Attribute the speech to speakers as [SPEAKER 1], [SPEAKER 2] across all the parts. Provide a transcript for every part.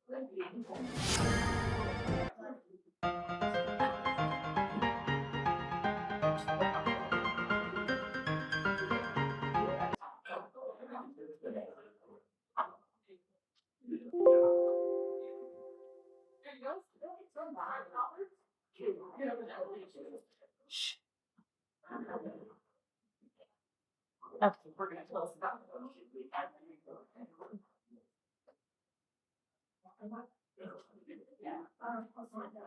[SPEAKER 1] Okay, we're gonna close it up.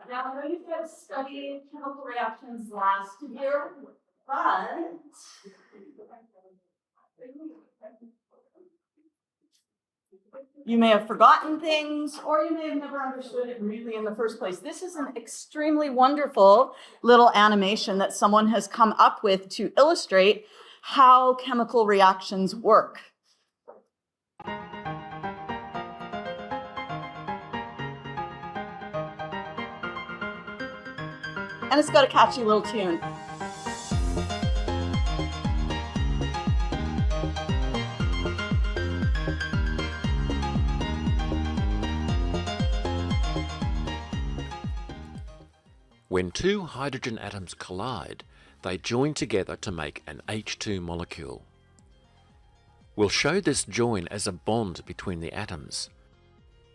[SPEAKER 1] Now, I know you guys studied chemical reactions last year, but you may have forgotten things, or you may have never understood it really in the first place. This is an extremely wonderful little animation that someone has come up with to illustrate how chemical reactions work. And it's got a catchy little tune.
[SPEAKER 2] When two hydrogen atoms collide, they join together to make an H2 molecule. We'll show this join as a bond between the atoms.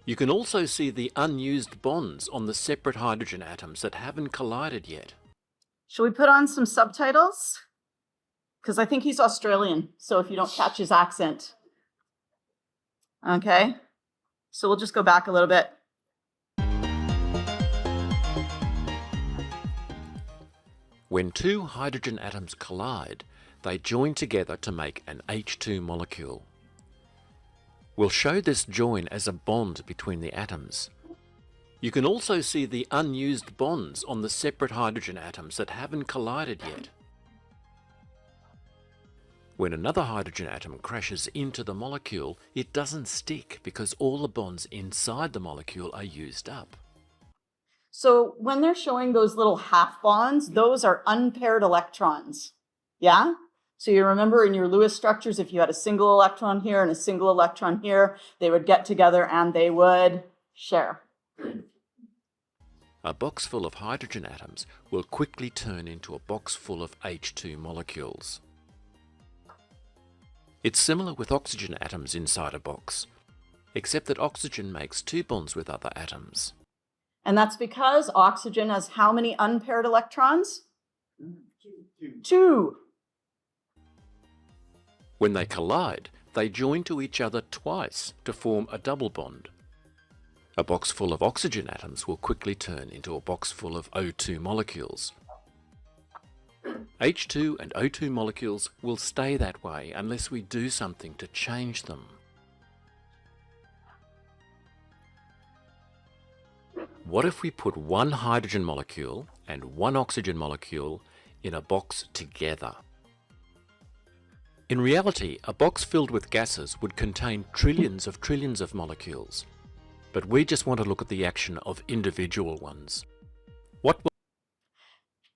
[SPEAKER 2] You can also see the unused bonds on the separate hydrogen atoms that haven't collided yet.
[SPEAKER 1] Shall we put on some subtitles? Because I think he's Australian, so if you don't catch his accent. Okay, so we'll just go back a little bit.
[SPEAKER 2] When two hydrogen atoms collide, they join together to make an H2 molecule. We'll show this join as a bond between the atoms. You can also see the unused bonds on the separate hydrogen atoms that haven't collided yet. When another hydrogen atom crashes into the molecule, it doesn't stick because all the bonds inside the molecule are used up.
[SPEAKER 1] So when they're showing those little half bonds, those are unpaired electrons. Yeah? So you remember in your Lewis structures, if you had a single electron here and a single electron here, they would get together and they would share.
[SPEAKER 2] A box full of hydrogen atoms will quickly turn into a box full of H2 molecules. It's similar with oxygen atoms inside a box, except that oxygen makes two bonds with other atoms.
[SPEAKER 1] And that's because oxygen has how many unpaired electrons? Two.
[SPEAKER 2] When they collide, they join to each other twice to form a double bond. A box full of oxygen atoms will quickly turn into a box full of O2 molecules. H2 and O2 molecules will stay that way unless we do something to change them. What if we put one hydrogen molecule and one oxygen molecule in a box together? In reality, a box filled with gases would contain trillions of molecules, but we just want to look at the action of individual ones.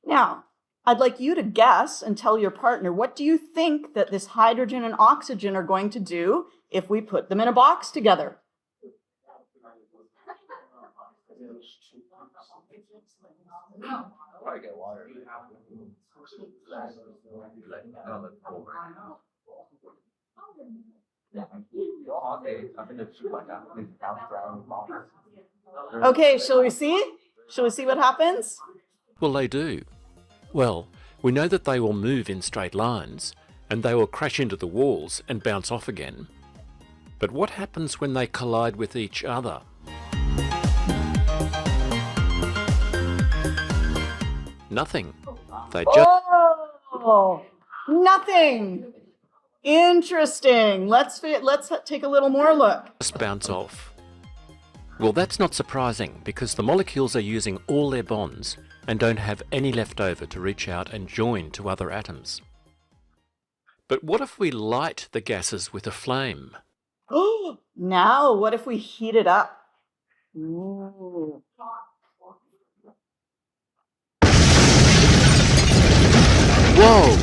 [SPEAKER 1] Now, I'd like you to guess and tell your partner, what do you think that this hydrogen and oxygen are going to do if we put them in a box together? Okay, shall we see? Shall we see what happens?
[SPEAKER 2] Well, they do. Well, we know that they will move in straight lines, and they will crash into the walls and bounce off again. But what happens when they collide with each other? Nothing. They just...
[SPEAKER 1] Oh, nothing. Interesting. Let's take a little more look.
[SPEAKER 2] Just bounce off. Well, that's not surprising because the molecules are using all their bonds and don't have any left over to reach out and join to other atoms. But what if we light the gases with a flame?
[SPEAKER 1] Oh, now what if we heat it up? Ooh.
[SPEAKER 2] Whoa!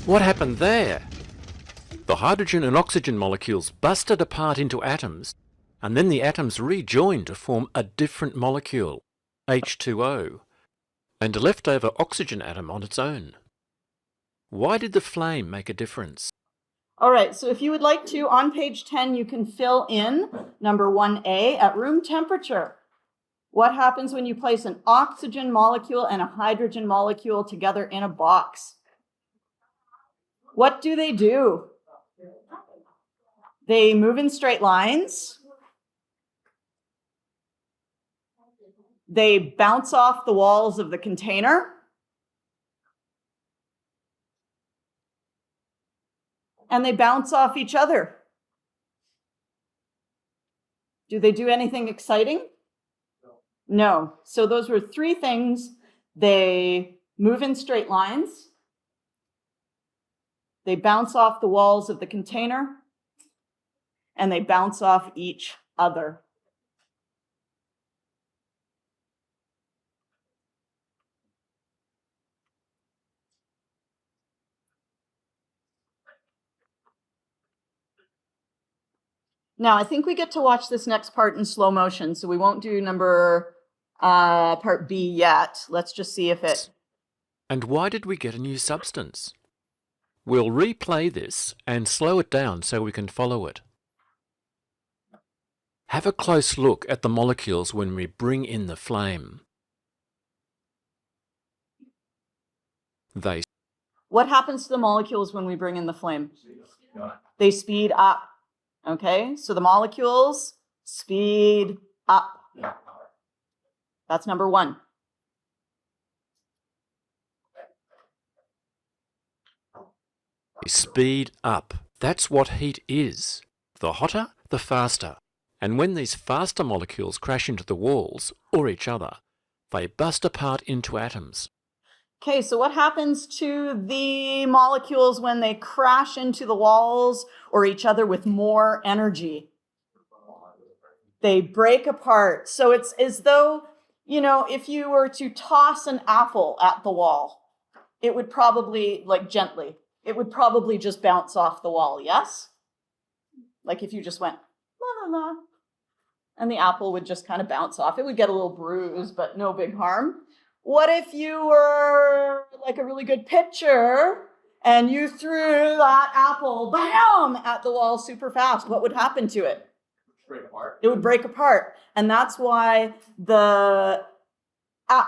[SPEAKER 2] What happened there? The hydrogen and oxygen molecules busted apart into atoms, and then the atoms rejoin to form a different molecule, H2O, and a leftover oxygen atom on its own. Why did the flame make a difference?
[SPEAKER 1] All right, so if you would like to, on page 10, you can fill in number 1A at room temperature. What happens when you place an oxygen molecule and a hydrogen molecule together in a box? What do? They move in straight lines. They bounce off the walls of the container. And they bounce off each other. Do they do anything exciting? No. So those were three things. They move in straight lines. They bounce off the walls of the container. And they bounce off each other. Now, I think we get to watch this next part in slow motion, so we won't do part B yet. Let's just see if it...
[SPEAKER 2] And why did we get a new substance? We'll replay this and slow it down so we can follow it. Have a close look at the molecules when we bring in the flame. What
[SPEAKER 1] happens to the molecules when we bring in the flame? They speed up. Okay, so the molecules speed up. That's number one.
[SPEAKER 2] Speed up. That's what heat is. The hotter, the faster. And when these faster molecules crash into the walls, or each other, they burst apart into atoms.
[SPEAKER 1] Okay, so what happens to the molecules when they crash into the walls or each other with more energy? They break apart. So it's as though, if you were to toss an apple at the wall, it would probably, gently, it would probably just bounce off the wall, yes? Like if you just went, la la la, and the apple would just kind of bounce off. It would get a little bruise, but no big harm. What if you were like a really good pitcher and you threw that apple, bam, at the wall super fast? What would happen to it?
[SPEAKER 3] Break apart.
[SPEAKER 1] It would break apart. And that's why the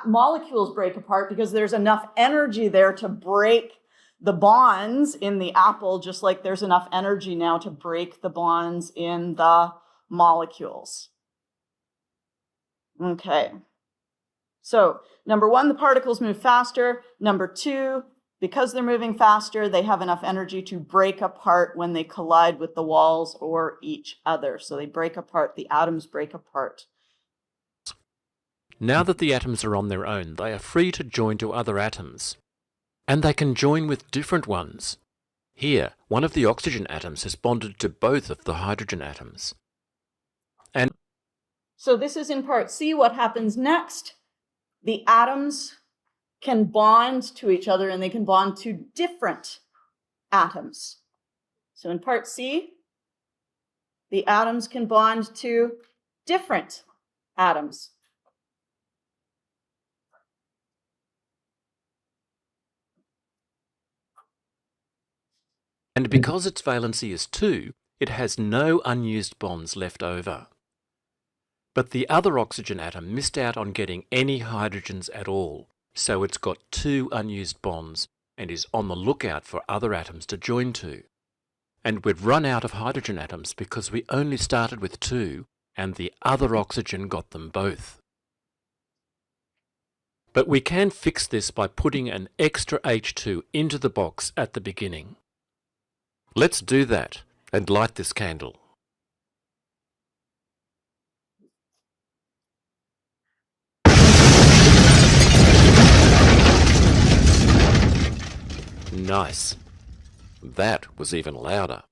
[SPEAKER 1] molecules break apart, because there's enough energy there to break the bonds in the apple, just like there's enough energy now to break the bonds in the molecules. Okay. So, number one, the particles move faster. Number two, because they're moving faster, they have enough energy to break apart when they collide with the walls or each other. So they break apart, the atoms break apart.
[SPEAKER 2] Now that the atoms are on their own, they are free to join to other atoms. And they can join with different ones. Here, one of the oxygen atoms has bonded to both of the hydrogen atoms. And
[SPEAKER 1] so this is in part C. What happens next? The atoms can bond to each other, and they can bond to different atoms. So in part C, the atoms can bond to different atoms.
[SPEAKER 2] And because its valency is 2, it has no unused bonds left over. But the other oxygen atom missed out on getting any hydrogens at all, so it's got 2 unused bonds and is on the lookout for other atoms to join to. And we've run out of hydrogen atoms because we only started with 2 and the other oxygen got them both. But we can fix this by putting an extra H2 into the box at the beginning. Let's do that and light this candle. Nice. That was even louder.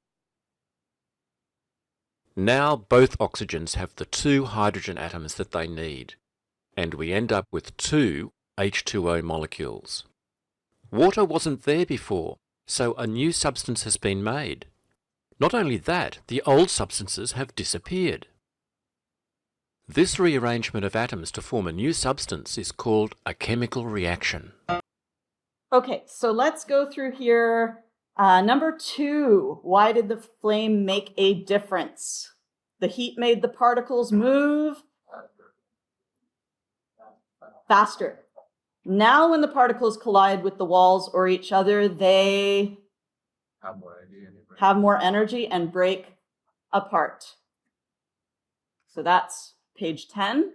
[SPEAKER 2] Now both oxygens have the 2 hydrogen atoms that they need, and we end up with 2 H2O molecules. Water wasn't there before, so a new substance has been made. Not only that, the old substances have disappeared. This rearrangement of atoms to form a new substance is called a chemical reaction.
[SPEAKER 1] Okay, so let's go through here. Number 2, why did the flame make a difference? The heat made the particles move faster. Now when the particles collide with the walls or each other, they have more energy and break apart. So that's page 10.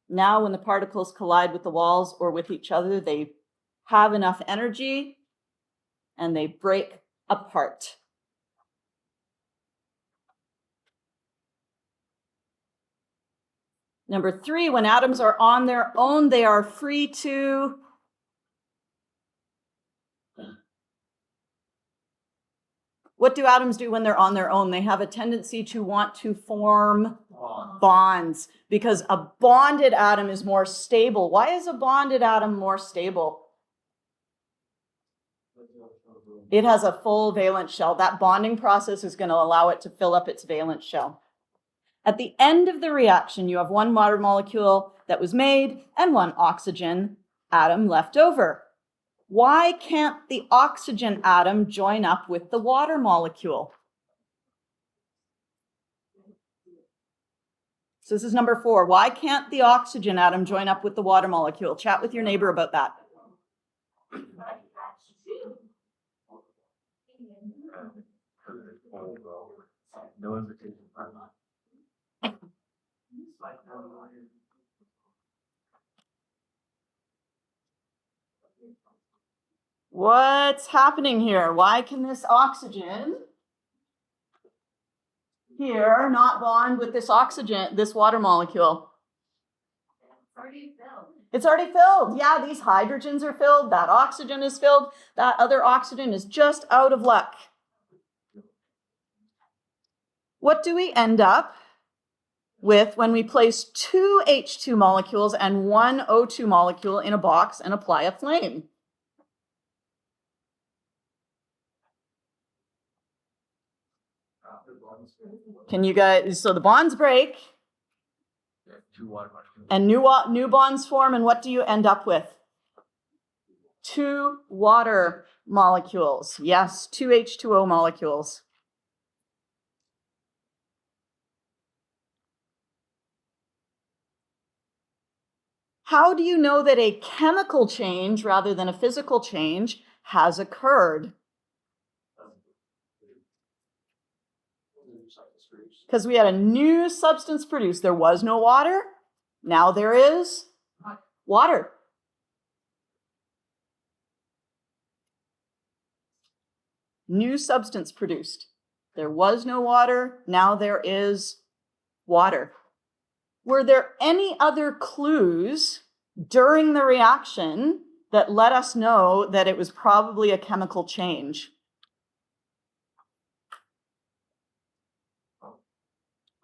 [SPEAKER 1] Now when the particles collide with the walls or with each other, they have enough energy and they break apart. Number 3, when atoms are on their own, they are free to what do atoms do when they're on their own? They have a tendency to want to form bonds because a bonded atom is more stable. Why is a bonded atom more stable? It has a full valence shell. That bonding process is going to allow it to fill up its valence shell. At the end of the reaction, you have one water molecule that was made and one oxygen atom left over. Why can't the oxygen atom join up with the water molecule? So this is number 4. Why can't the oxygen atom join up with the water molecule? Chat with your neighbor about that.
[SPEAKER 3] No invitation.
[SPEAKER 1] What's happening here? Why can this oxygen here not bond with this oxygen, this water molecule?
[SPEAKER 4] It's already filled.
[SPEAKER 1] It's already filled. Yeah, these hydrogens are filled. That oxygen is filled. That other oxygen is just out of luck. What do we end up with when we place 2 H2 molecules and 1 O2 molecule in a box and apply a flame? Can you guys, so the bonds break and new bonds form, and what do you end up with? 2 water molecules. Yes, 2 H2O molecules. How do you know that a chemical change rather than a physical change has occurred? Because we had a new substance produced. There was no water. Now there is water. New substance produced. There was no water. Now there is water. Were there any other clues during the reaction that let us know that it was probably a chemical change?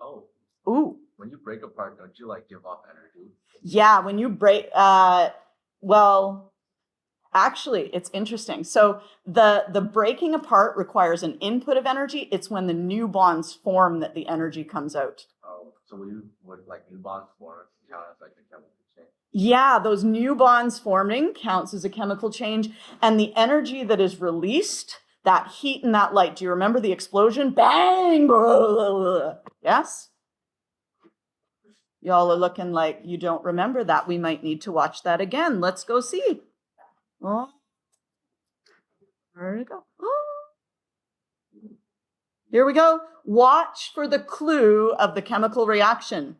[SPEAKER 3] Oh.
[SPEAKER 1] Ooh.
[SPEAKER 3] When you break apart, don't you like give off energy?
[SPEAKER 1] Yeah, when you break, well, actually, it's interesting. So the breaking apart requires an input of energy. It's when the new bonds form that the energy comes out.
[SPEAKER 3] Oh, so would like new bonds form count as like a chemical change?
[SPEAKER 1] Yeah, those new bonds forming counts as a chemical change. And the energy that is released, that heat and that light, do you remember the explosion? Bang! Blah, blah, blah. Yes? Y'all are looking like you don't remember that. We might need to watch that again. Let's go see. Oh, where did it go? Oh. Here we go. Watch for the clue of the chemical reaction.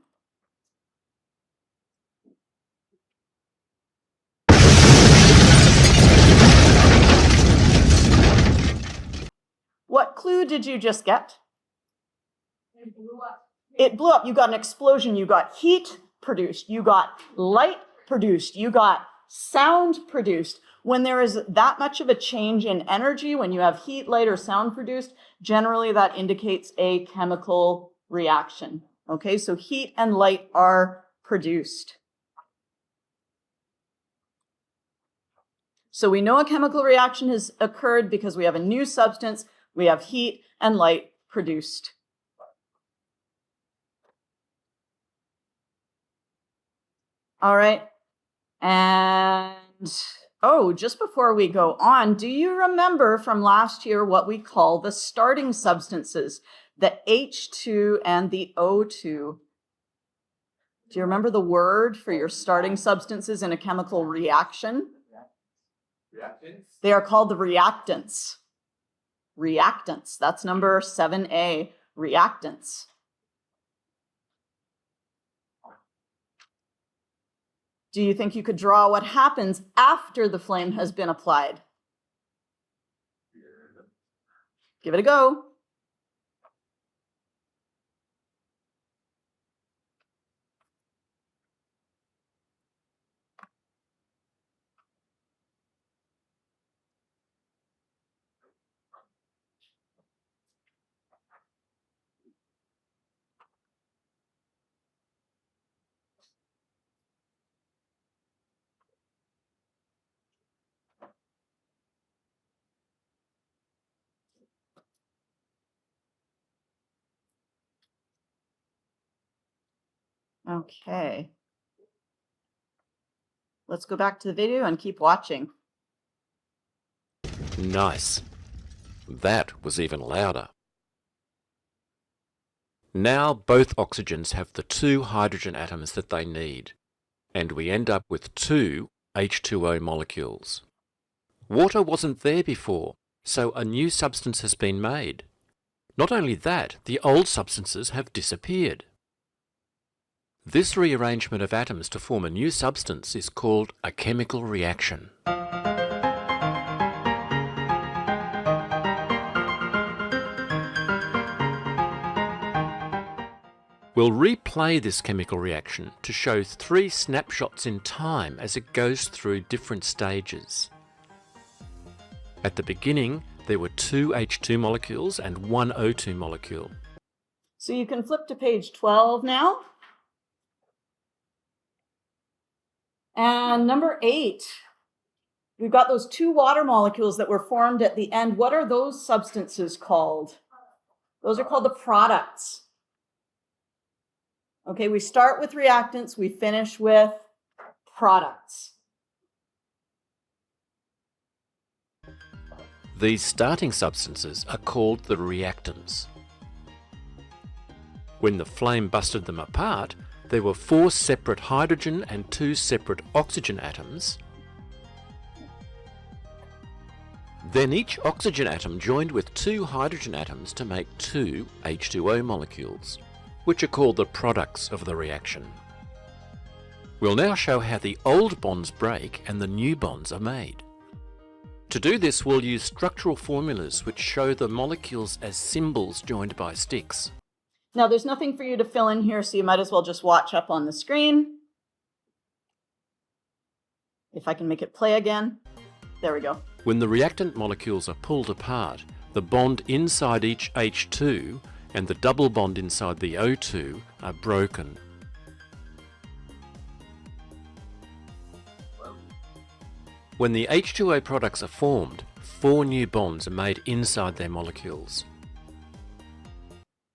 [SPEAKER 1] What clue did you just get?
[SPEAKER 4] It blew up.
[SPEAKER 1] It blew up. You got an explosion. You got heat produced. You got light produced. You got sound produced. When there is that much of a change in energy, when you have heat, light, or sound produced, generally that indicates a chemical reaction. Okay, so heat and light are produced. So we know a chemical reaction has occurred because we have a new substance, we have heat and light produced. All right. And, oh, just before we go on, do you remember from last year what we call the starting substances, the H2 and the O2? Do you remember the word for your starting substances in a chemical reaction?
[SPEAKER 3] Reactants?
[SPEAKER 1] They are called the reactants. Reactants. That's number 7A, reactants. Do you think you could draw what happens after the flame has been applied? Give it a go. Okay. Let's go back to the video and keep watching.
[SPEAKER 2] Nice. That was even louder. Now both oxygens have the 2 hydrogen atoms that they need, and we end up with 2 H2O molecules. Water wasn't there before, so a new substance has been made. Not only that, the old substances have disappeared. This rearrangement of atoms to form a new substance is called a chemical reaction. We'll replay this chemical reaction to show 3 snapshots in time as it goes through different stages. At the beginning, there were 2 H2 molecules and 1 O2 molecule.
[SPEAKER 1] So you can flip to page 12 now. And number 8, we've got those 2 water molecules that were formed at the end. What are those substances called? Those are called the products. Okay, we start with reactants, we finish with products.
[SPEAKER 2] These starting substances are called the reactants. When the flame busted them apart, there were 4 separate hydrogen and 2 separate oxygen atoms. Then each oxygen atom joined with 2 hydrogen atoms to make 2 H2O molecules, which are called the products of the reaction. We'll now show how the old bonds break and the new bonds are made. To do this, we'll use structural formulas which show the molecules as symbols joined by sticks.
[SPEAKER 1] Now, there's nothing for you to fill in here, so you might as well just watch up on the screen. If I can make it play again. There we go.
[SPEAKER 2] When the reactant molecules are pulled apart, the bond inside each H2 and the double bond inside the O2 are broken. When the H2O products are formed, 4 new bonds are made inside their molecules.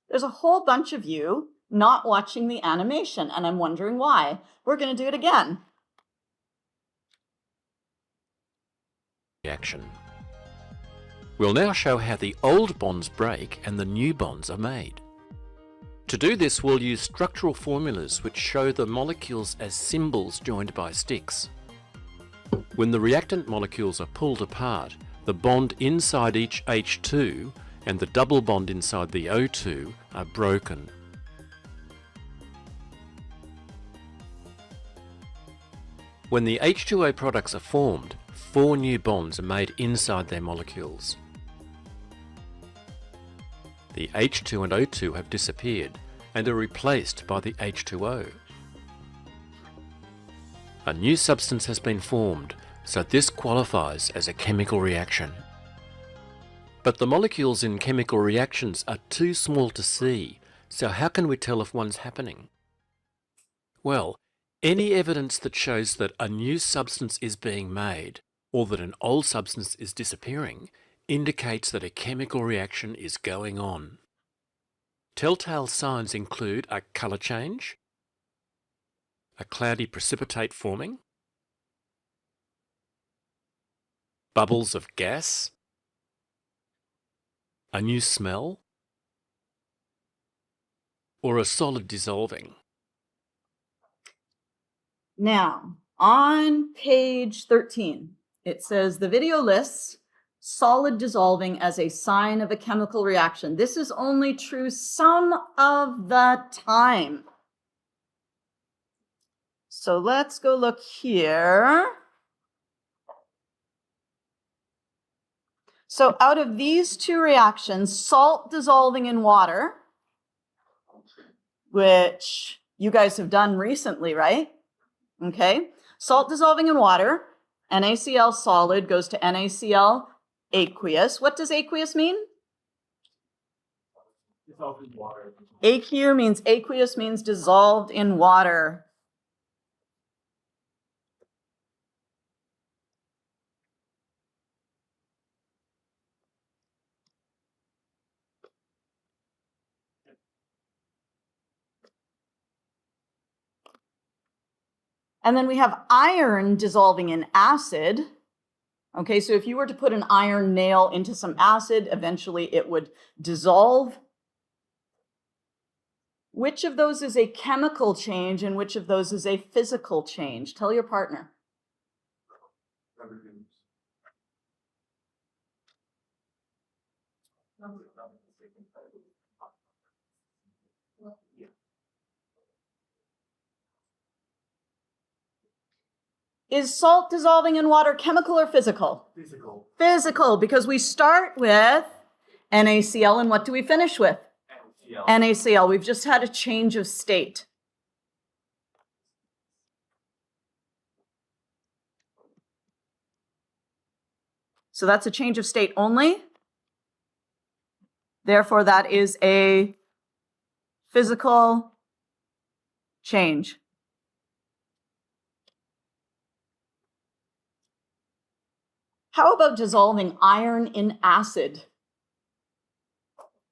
[SPEAKER 1] There's a whole bunch of you not watching the animation, and I'm wondering why. We're going to do it again.
[SPEAKER 2] Reaction. We'll now show how the old bonds break and the new bonds are made. To do this, we'll use structural formulas which show the molecules as symbols joined by sticks. When the reactant molecules are pulled apart, the bond inside each H2 and the double bond inside the O2 are broken. When the H2O products are formed, 4 new bonds are made inside their molecules. The H2 and O2 have disappeared and are replaced by the H2O. A new substance has been formed, so this qualifies as a chemical reaction. But the molecules in chemical reactions are too small to see, so how can we tell if one's happening? Well, any evidence that shows that a new substance is being made, or that an old substance is disappearing, indicates that a chemical reaction is going on. Telltale signs include a colour change, A cloudy precipitate forming? Bubbles of gas? A new smell? Or a solid dissolving?
[SPEAKER 1] Now, on page 13, it says the video lists solid dissolving as a sign of a chemical reaction. This is only true some of the time. So let's go look here. So out of these two reactions, salt dissolving in water, which you guys have done recently, right? Okay, salt dissolving in water, NaCl solid goes to NaCl aqueous. What does aqueous mean?
[SPEAKER 3] Dissolved in water.
[SPEAKER 1] AQ means aqueous means dissolved in water. And then we have iron dissolving in acid. Okay, so if you were to put an iron nail into some acid, eventually it would dissolve. Which of those is a chemical change and which of those is a physical change? Tell your partner. Is salt dissolving in water chemical or physical?
[SPEAKER 3] Physical.
[SPEAKER 1] Physical, because we start with NaCl and what do we finish with?
[SPEAKER 3] NaCl.
[SPEAKER 1] NaCl. We've just had a change of state. So that's a change of state only. Therefore, that is a physical change. How about dissolving iron in acid?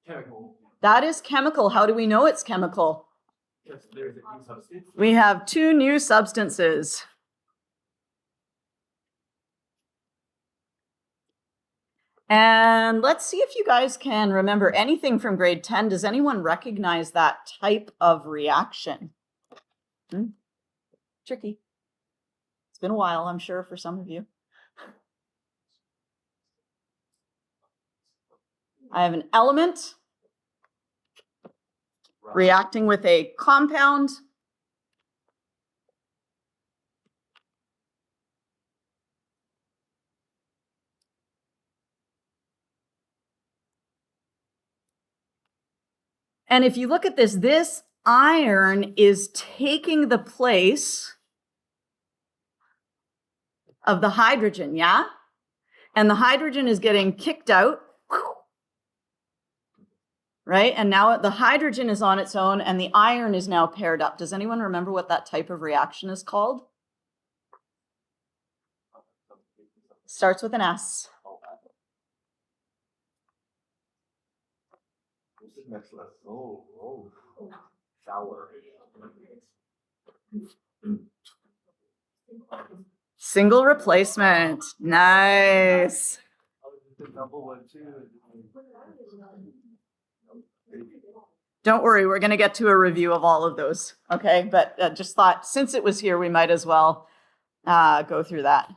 [SPEAKER 3] Chemical.
[SPEAKER 1] That is chemical. How do we know it's chemical?
[SPEAKER 3] Because there's a new substance.
[SPEAKER 1] We have two new substances. And let's see if you guys can remember anything from grade 10. Does anyone recognize that type of reaction? Tricky. It's been a while, I'm sure, for some of you. I have an element reacting with a compound. And if you look at this, this iron is taking the place of the hydrogen, yeah? And the hydrogen is getting kicked out, right? And now the hydrogen is on its own and the iron is now paired up. Does anyone remember what that type of reaction is called? Starts with an S.
[SPEAKER 3] Sour.
[SPEAKER 1] Single replacement. Nice. Don't worry, we're going to get to a review of all of those, okay? But just thought, since it was here, we might as well go through that.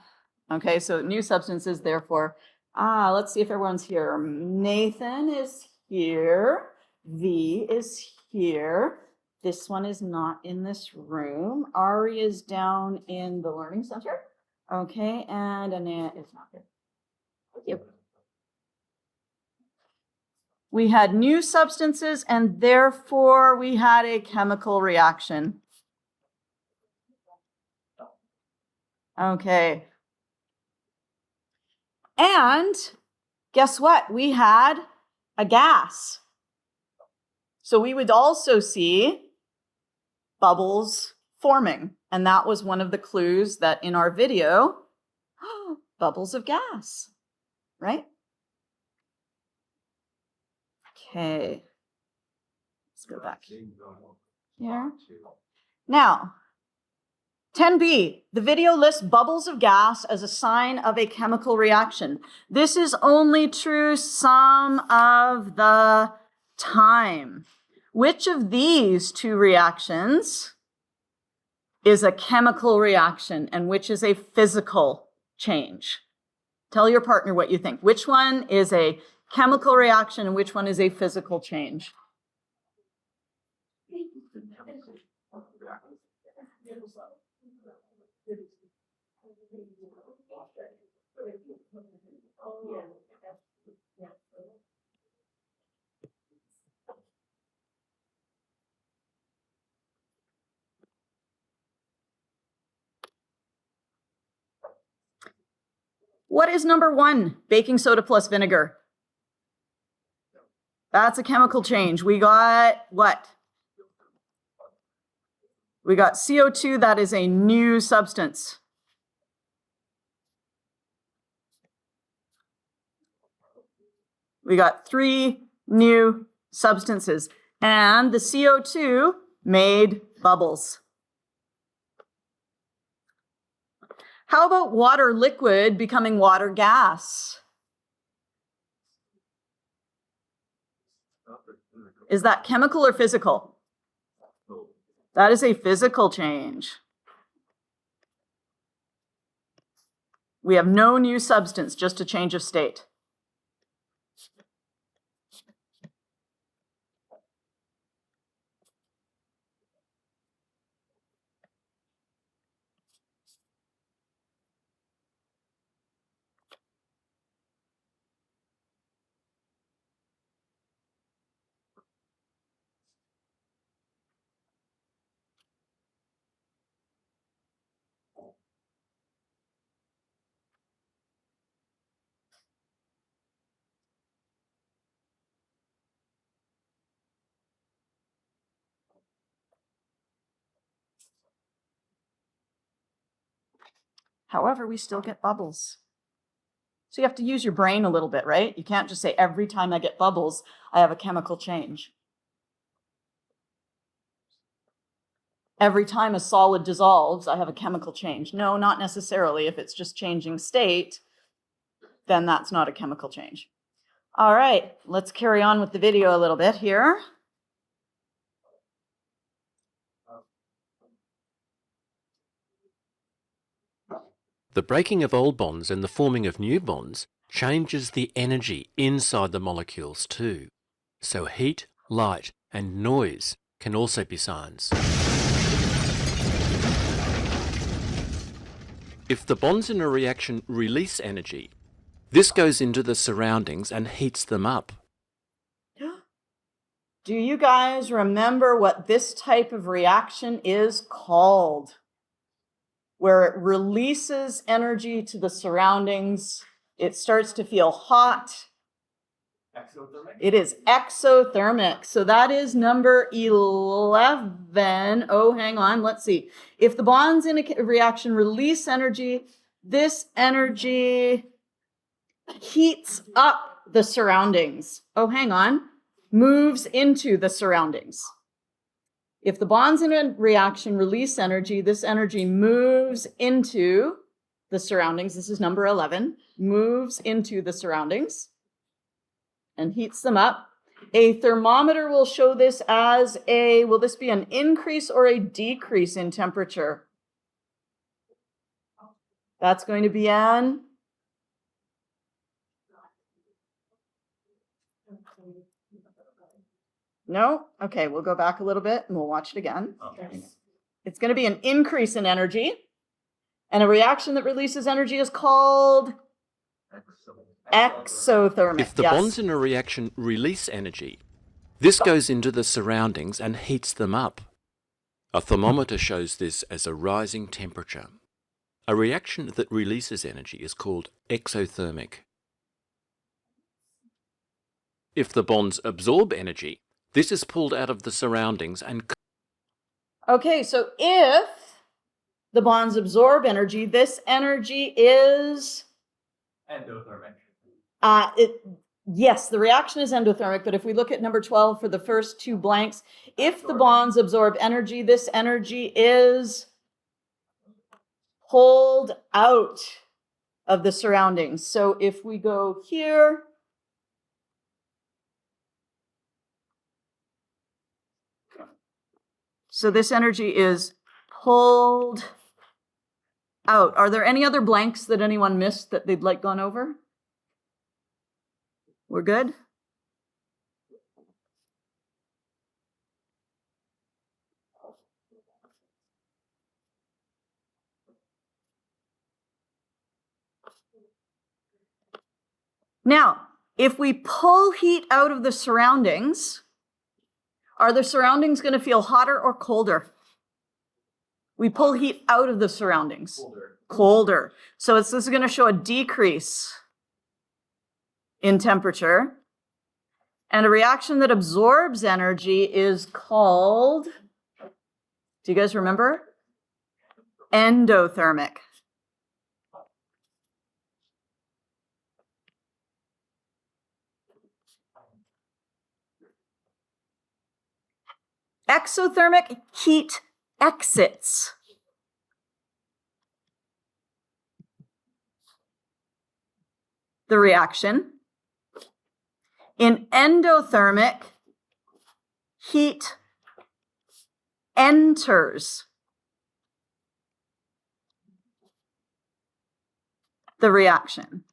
[SPEAKER 1] Okay, so new substances, therefore. Let's see if everyone's here. Nathan is here. V is here. This one is not in this room. Ari is down in the Learning Center. Okay, and Annette is not here. Thank you. We had new substances and therefore we had a chemical reaction. Okay. And guess what? We had a gas. So we would also see bubbles forming. And that was one of the clues that in our video, bubbles of gas, right? Okay, let's go back here. Now, 10b, the video lists bubbles of gas as a sign of a chemical reaction. This is only true some of the time. Which of these two reactions is a chemical reaction and which is a physical change? Tell your partner what you think. Which one is a chemical reaction and which one is a physical change? What is number 1? Baking soda plus vinegar. That's a chemical change. We got what? We got CO2, that is a new substance. We got 3 new substances, and the CO2 made bubbles. How about water liquid becoming water gas? Is that chemical or physical? That is a physical change. We have no new substance, just a change of state. However, we still get bubbles. So you have to use your brain a little bit, right? You can't just say every time I get bubbles, I have a chemical change. Every time a solid dissolves, I have a chemical change. No, not necessarily. If it's just changing state, then that's not a chemical change. All right, let's carry on with the video a little bit here.
[SPEAKER 2] The breaking of old bonds and the forming of new bonds changes the energy inside the molecules too. So heat, light, and noise can also be signs. If the bonds in a reaction release energy, this goes into the surroundings and heats them up.
[SPEAKER 1] Do you guys remember what this type of reaction is called? Where it releases energy to the surroundings, it starts to feel hot.
[SPEAKER 3] Exothermic?
[SPEAKER 1] It is exothermic. So that is number 11. Oh, hang on. Let's see. If the bonds in a reaction release energy, this energy heats up the surroundings. Oh, hang on. Moves into the surroundings. If the bonds in a reaction release energy, this energy moves into the surroundings. This is number 11. Moves into the surroundings and heats them up. A thermometer will show this as a, will this be an increase or a decrease in temperature? That's going to be an no? Okay, we'll go back a little bit and we'll watch it again.
[SPEAKER 3] Okay.
[SPEAKER 1] It's going to be an increase in energy. And a reaction that releases energy is called exothermic.
[SPEAKER 2] If the bonds in a reaction release energy, this goes into the surroundings and heats them up. A thermometer shows this as a rising temperature. A reaction that releases energy is called exothermic. If the bonds absorb energy, this is pulled out of the surroundings and...
[SPEAKER 1] Okay, so if the bonds absorb energy, this energy is...
[SPEAKER 3] Endothermic.
[SPEAKER 1] Yes, the reaction is endothermic, but if we look at number 12 for the first 2 blanks, if the bonds absorb energy, this energy is pulled out of the surroundings. So if we go here, so this energy is pulled out. Are there any other blanks that anyone missed that they'd like gone over? We're good? Now, if we pull heat out of the surroundings, are the surroundings going to feel hotter or colder? We pull heat out of the surroundings. Colder. So this is going to show a decrease in temperature. And a reaction that absorbs energy is called, do you guys remember? Endothermic. Exothermic, heat exits. The reaction. In endothermic, heat enters the reaction.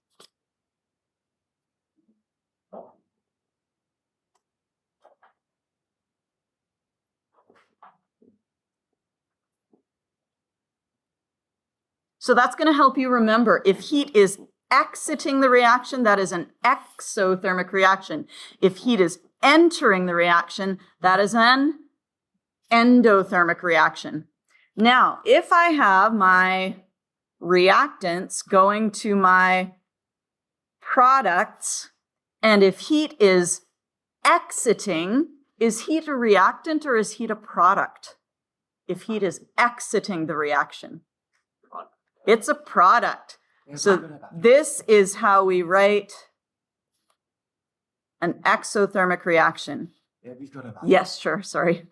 [SPEAKER 1] So that's going to help you remember if heat is exiting the reaction, that is an exothermic reaction. If heat is entering the reaction, that is an endothermic reaction. Now, if I have my reactants going to my products, and if heat is exiting, is heat a reactant or is heat a product? If heat is exiting the reaction. It's a product. So this is how we write an exothermic reaction. Yes, sure, sorry.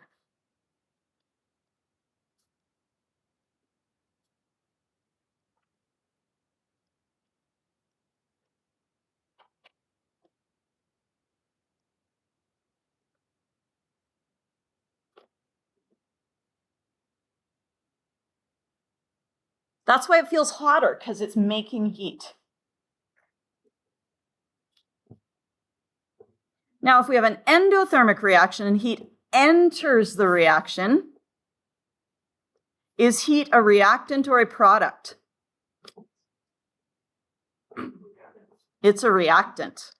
[SPEAKER 1] That's why it feels hotter, because it's making heat. Now, if we have an endothermic reaction and heat enters the reaction, is heat a reactant or a product? It's a reactant.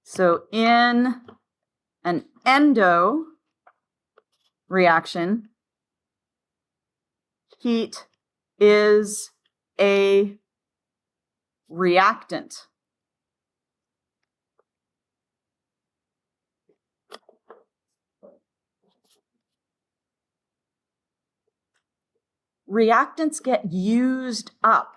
[SPEAKER 1] So in an endo reaction, heat is a reactant. Reactants get used up.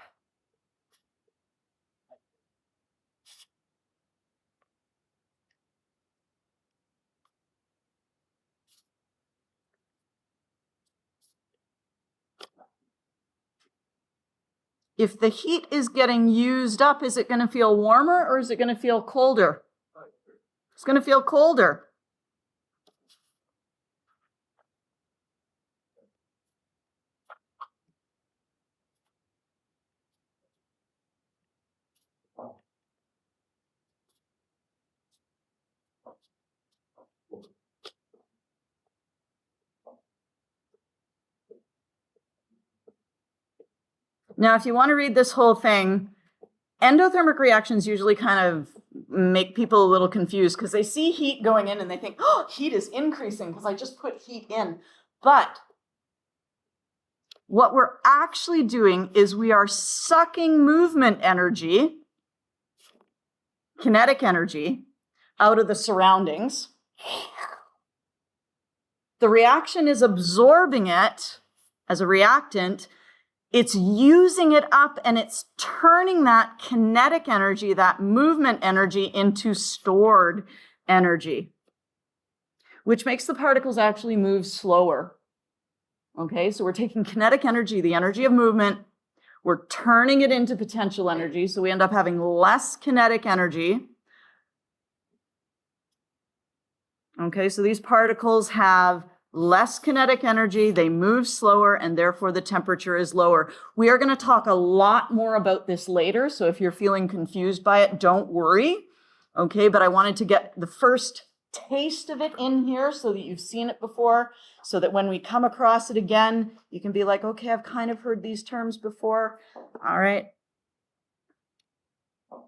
[SPEAKER 1] If the heat is getting used up, is it going to feel warmer or is it going to feel colder? It's going to feel colder. Now, if you want to read this whole thing, endothermic reactions usually kind of make people a little confused because they see heat going in and they think, oh, heat is increasing because I just put heat in. But what we're actually doing is we are sucking movement energy, kinetic energy, out of the surroundings. The reaction is absorbing it as a reactant, it's using it up and it's turning that kinetic energy, that movement energy, into stored energy, which makes the particles actually move slower. Okay, so we're taking kinetic energy, the energy of movement, we're turning it into potential energy, so we end up having less kinetic energy. Okay, so these particles have less kinetic energy, they move slower, and therefore the temperature is lower. We are going to talk a lot more about this later, so if you're feeling confused by it, don't worry. Okay, but I wanted to get the first taste of it in here so that you've seen it before, so that when we come across it again, you can be like, okay, I've kind of heard these terms before. All right. All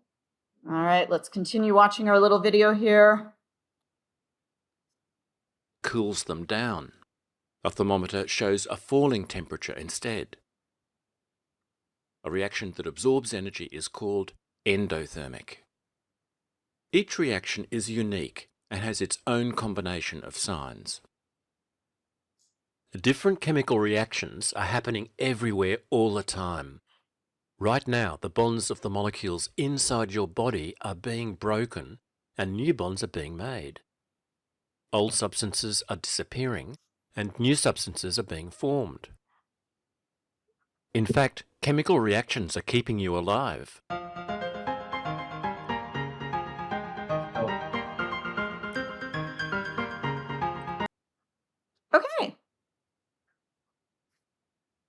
[SPEAKER 1] right, let's continue watching our little video here.
[SPEAKER 2] Cools them down. A thermometer shows a falling temperature instead. A reaction that absorbs energy is called endothermic. Each reaction is unique and has its own combination of signs. Different chemical reactions are happening everywhere all the time. Right now, the bonds of the molecules inside your body are being broken and new bonds are being made. Old substances are disappearing and new substances are being formed. In fact, chemical reactions are keeping you alive.
[SPEAKER 1] Okay.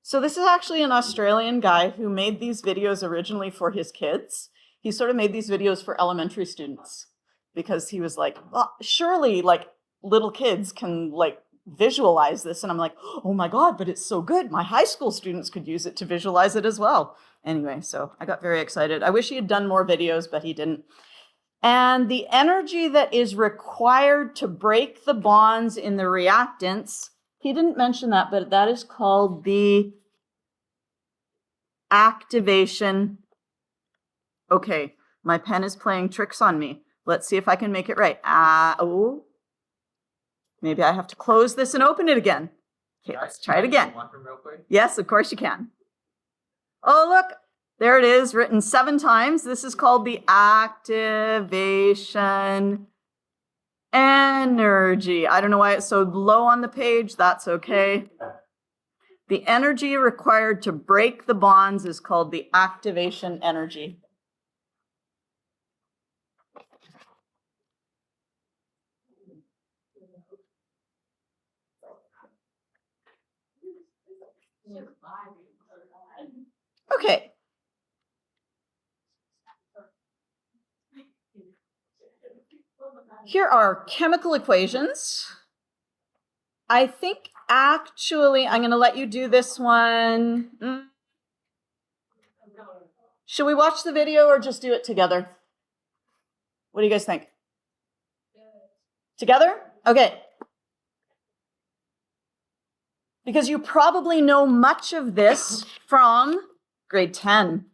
[SPEAKER 1] So this is actually an Australian guy who made these videos originally for his kids. He sort of made these videos for elementary students because he was like, well, surely like little kids can like visualize this. And I'm like, oh my God, but it's so good. My high school students could use it to visualize it as well. Anyway, so I got very excited. I wish he had done more videos, but he didn't. And the energy that is required to break the bonds in the reactants, he didn't mention that, but that is called the activation. Okay, my pen is playing tricks on me. Let's see if I can make it right. Oh, maybe I have to close this and open it again. Okay, let's try it again. Yes, of course you can. Oh, look, there it is, written 7 times. This is called the activation energy. I don't know why it's so low on the page. That's okay. The energy required to break the bonds is called the activation energy. Okay. Here are chemical equations. I think actually I'm going to let you do this one. Should we watch the video or just do it together? What do you guys think? Together? Okay. Because you probably know much of this from grade 10.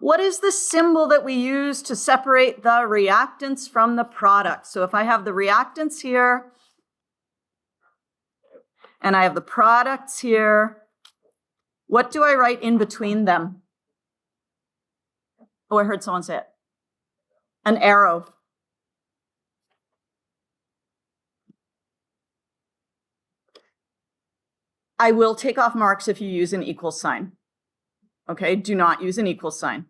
[SPEAKER 1] What is the symbol that we use to separate the reactants from the products? So if I have the reactants here, and I have the products here, what do I write in between them? Oh, I heard someone say it. An arrow. I will take off marks if you use an equal sign. Okay, do not use an equal sign.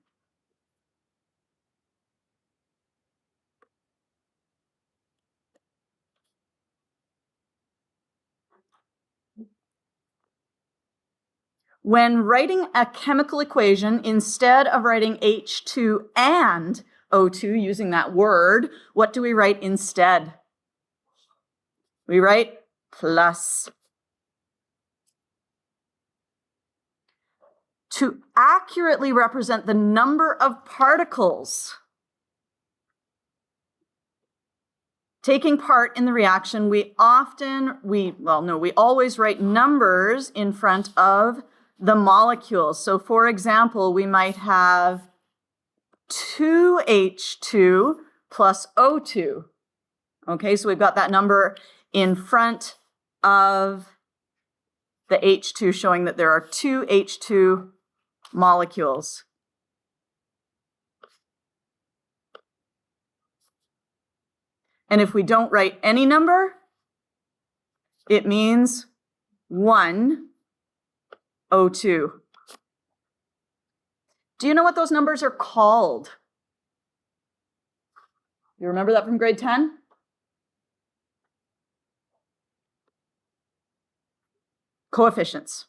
[SPEAKER 1] When writing a chemical equation, instead of writing H2 and O2 using that word, what do we write instead? We write plus. To accurately represent the number of particles taking part in the reaction, we always write numbers in front of the molecules. So for example, we might have 2H2 plus O2. Okay, so we've got that number in front of the H2, showing that there are two H2 molecules. And if we don't write any number, it means 1 O2. Do you know what those numbers are called? You remember that from grade 10? Coefficients.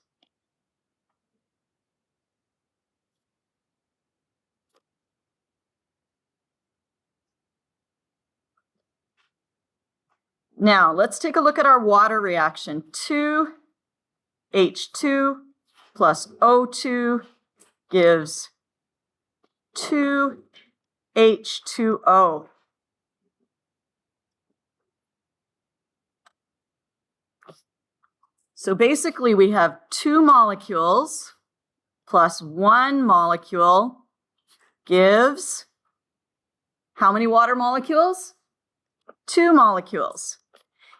[SPEAKER 1] Now, let's take a look at our water reaction. 2H2 plus O2 gives 2H2O. So basically, we have two molecules plus one molecule gives how many water molecules? Two molecules.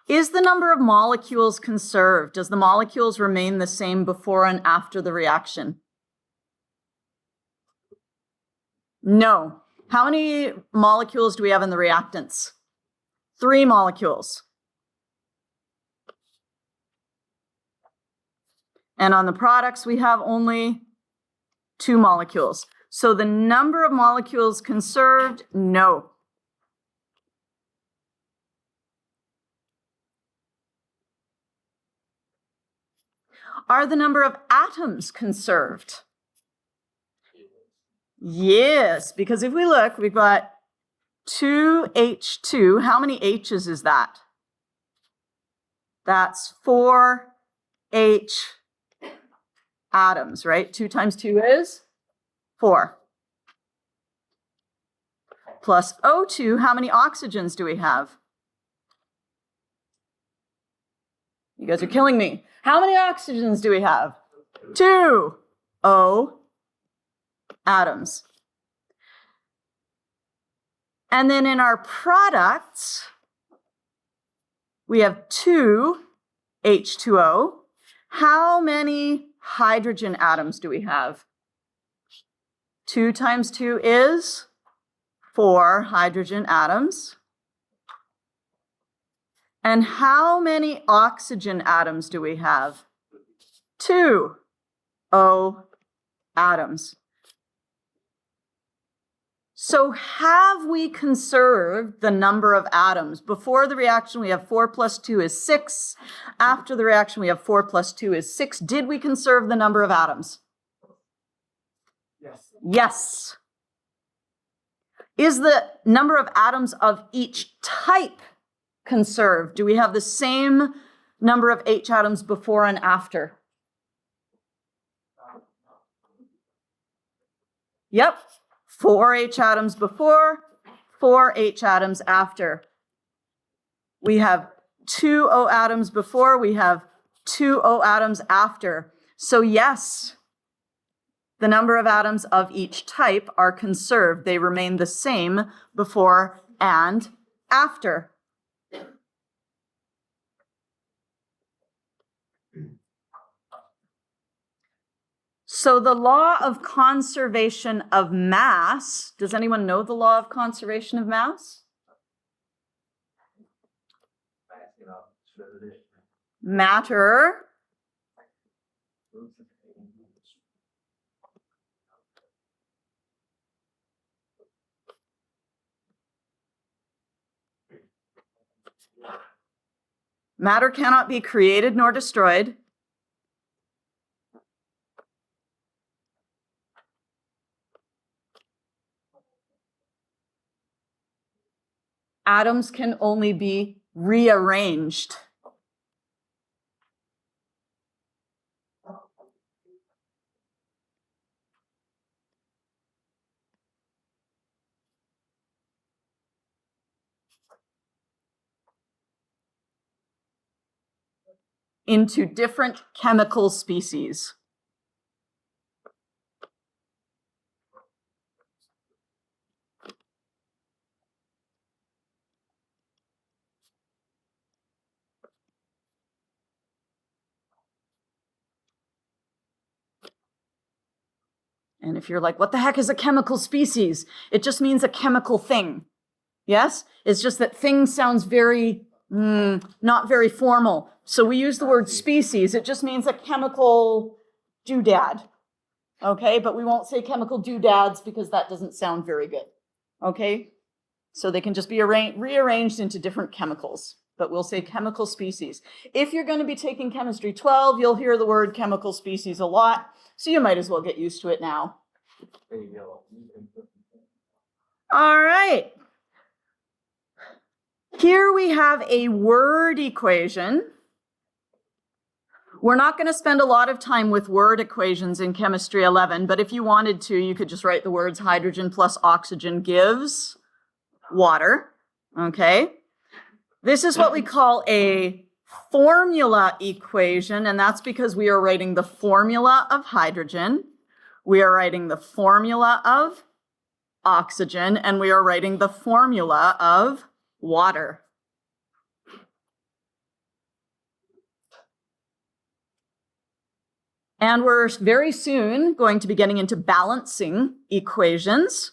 [SPEAKER 1] Is the number of molecules conserved? Does the molecules remain the same before and after the reaction? No. How many molecules do we have in the reactants? 3 molecules. And on the products, we have only 2 molecules. So the number of molecules conserved, no. Are the number of atoms conserved? Yes, because if we look, we've got 2H2. How many H's is that? That's 4 H atoms, right? 2 times 2 is 4. Plus O2, how many oxygens do we have? You guys are killing me. How many oxygens do we have? 2 O atoms. And then in our products, we have 2 H2O. How many hydrogen atoms do we have? 2 times 2 is 4 hydrogen atoms. And how many oxygen atoms do we have? 2 O atoms. So have we conserved the number of atoms? Before the reaction, we have 4 plus 2 is 6. After the reaction, we have 4 plus 2 is 6. Did we conserve the number of atoms?
[SPEAKER 3] Yes.
[SPEAKER 1] Yes. Is the number of atoms of each type conserved? Do we have the same number of H atoms before and after? Yep. 4 H atoms before, 4 H atoms after. We have 2 O atoms before, we have 2 O atoms after. So yes, the number of atoms of each type are conserved. They remain the same before and after. So the law of conservation of mass, does anyone know the law of conservation of mass? Matter cannot be created nor destroyed. Atoms can only be rearranged. Into different chemical species. And if you're like, what the heck is a chemical species? It just means a chemical thing. Yes? It's just that thing sounds very, not very formal. So we use the word species. It just means a chemical doodad. Okay? But we won't say chemical doodads because that doesn't sound very good. Okay? So they can just be rearranged into different chemicals. But we'll say chemical species. If you're going to be taking Chemistry 12, you'll hear the word chemical species a lot. So you might as well get used to it now. All right. Here we have a word equation. We're not going to spend a lot of time with word equations in Chemistry 11, but if you wanted to, you could just write the words hydrogen plus oxygen gives water. Okay? This is what we call a formula equation, and that's because we are writing the formula of hydrogen, we are writing the formula of oxygen, and we are writing the formula of water. And we're very soon going to be getting into balancing equations.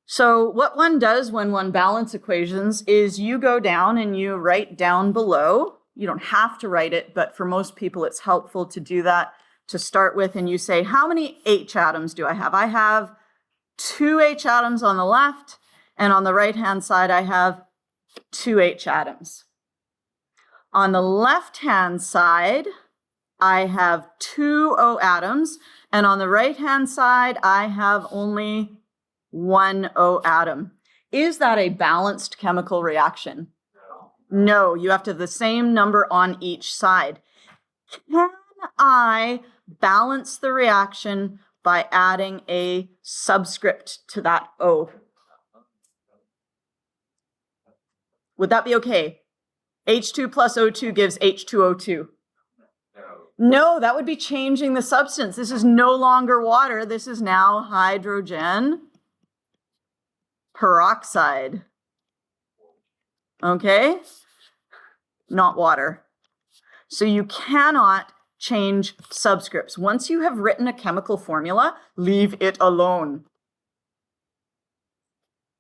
[SPEAKER 1] So what one does when one balances equations is you go down and you write down below. You don't have to write it, but for most people it's helpful to do that to start with. And you say, how many H atoms do I have? I have 2 H atoms on the left, and on the right-hand side I have 2 H atoms. On the left-hand side, I have 2 O atoms, and on the right-hand side I have only 1 O atom. Is that a balanced chemical reaction? No, you have to have the same number on each side. Can I balance the reaction by adding a subscript to that O? Would that be okay? H2 plus O2 gives H2O2. No, that would be changing the substance. This is no longer water. This is now hydrogen peroxide. Okay? Not water. So you cannot change subscripts. Once you have written a chemical formula, leave it alone.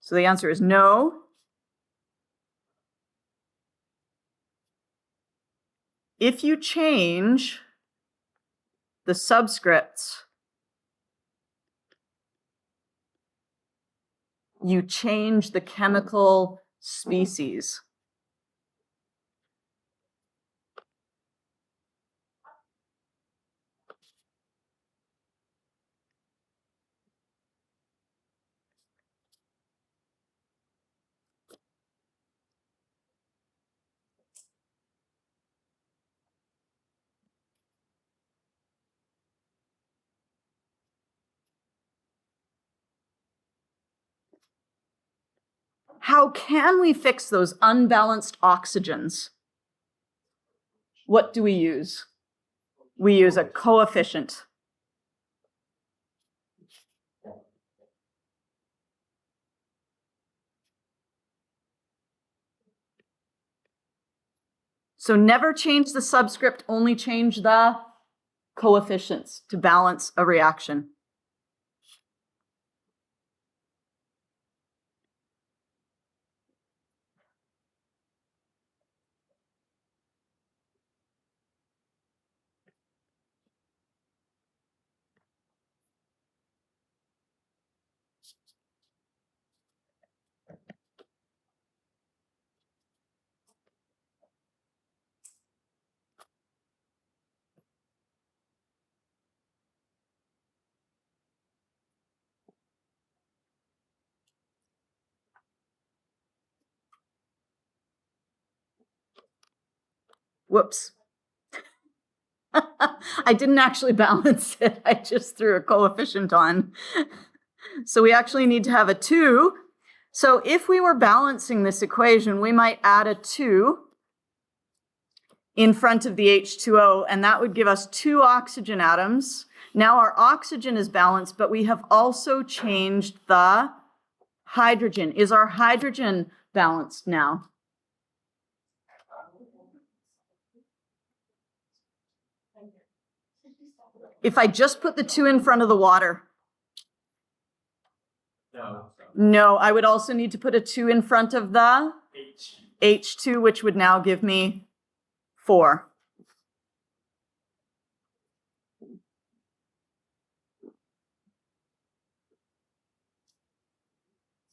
[SPEAKER 1] So the answer is no. If you change the subscripts, you change the chemical species. How can we fix those unbalanced oxygens? What do we use? We use a coefficient. So never change the subscript, only change the coefficients to balance a reaction. Whoops. I didn't actually balance it. I just threw a coefficient on. So we actually need to have a 2. So if we were balancing this equation, we might add a 2 in front of the H2O, and that would give us 2 oxygen atoms. Now our oxygen is balanced, but we have also changed the hydrogen. Is our hydrogen balanced now? If I just put the 2 in front of the water, No, I would also need to put a 2 in front of the H2, which would now give me 4.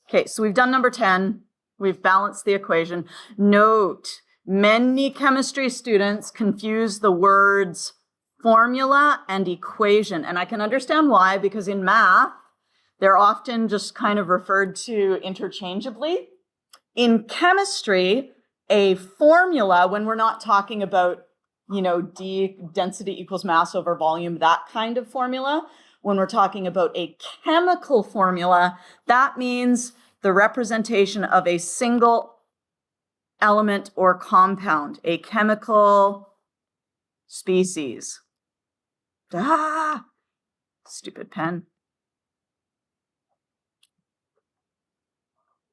[SPEAKER 1] Okay, so we've done number 10. We've balanced the equation. Note, many chemistry students confuse the words formula and equation. And I can understand why, because in math, they're often just kind of referred to interchangeably. In chemistry, a formula, when we're not talking about, D density equals mass over volume, that kind of formula, when we're talking about a chemical formula, that means the representation of a single element or compound, a chemical species. Stupid pen.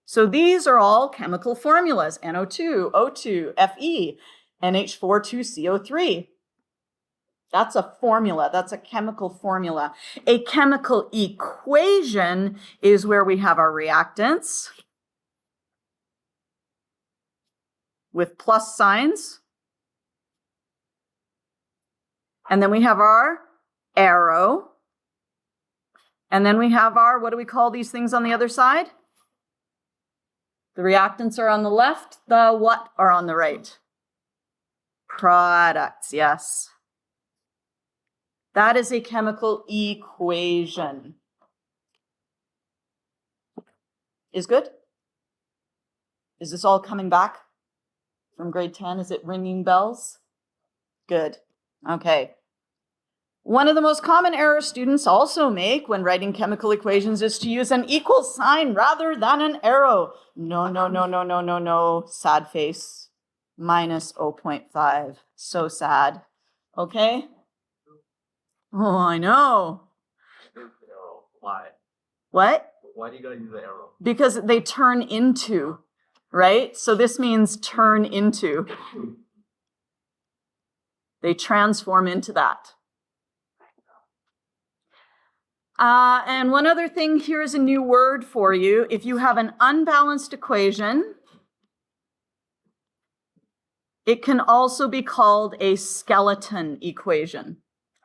[SPEAKER 1] So these are all chemical formulas: NO2, O2, Fe, NH4,2CO3. That's a formula. That's a chemical formula. A chemical equation is where we have our reactants with plus signs. And then we have our arrow. And then we have our, what do we call these things on the other side? The reactants are on the left. The what are on the right? Products, yes. That is a chemical equation. Is good? Is this all coming back from grade 10? Is it ringing bells? Good. Okay. One of the most common errors students also make when writing chemical equations is to use an equal sign rather than an arrow. No. Sad face. Minus 0.5. So sad. Okay? Oh, I know.
[SPEAKER 3] Arrow. Why?
[SPEAKER 1] What?
[SPEAKER 3] Why do you gotta use the arrow?
[SPEAKER 1] Because they turn into, right? So this means turn into. They transform into that. And one other thing, here is a new word for you. If you have an unbalanced equation, it can also be called a skeleton equation.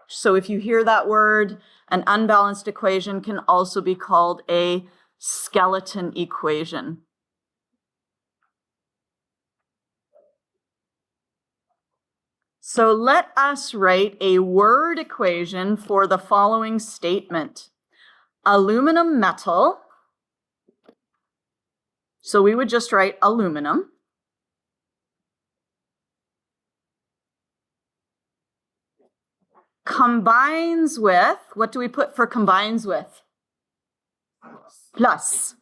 [SPEAKER 1] So if you hear that word, an unbalanced equation can also be called a skeleton equation. So let us write a word equation for the following statement. Aluminum metal. So we would just write aluminum. Combines with, what do we put for combines with? Plus.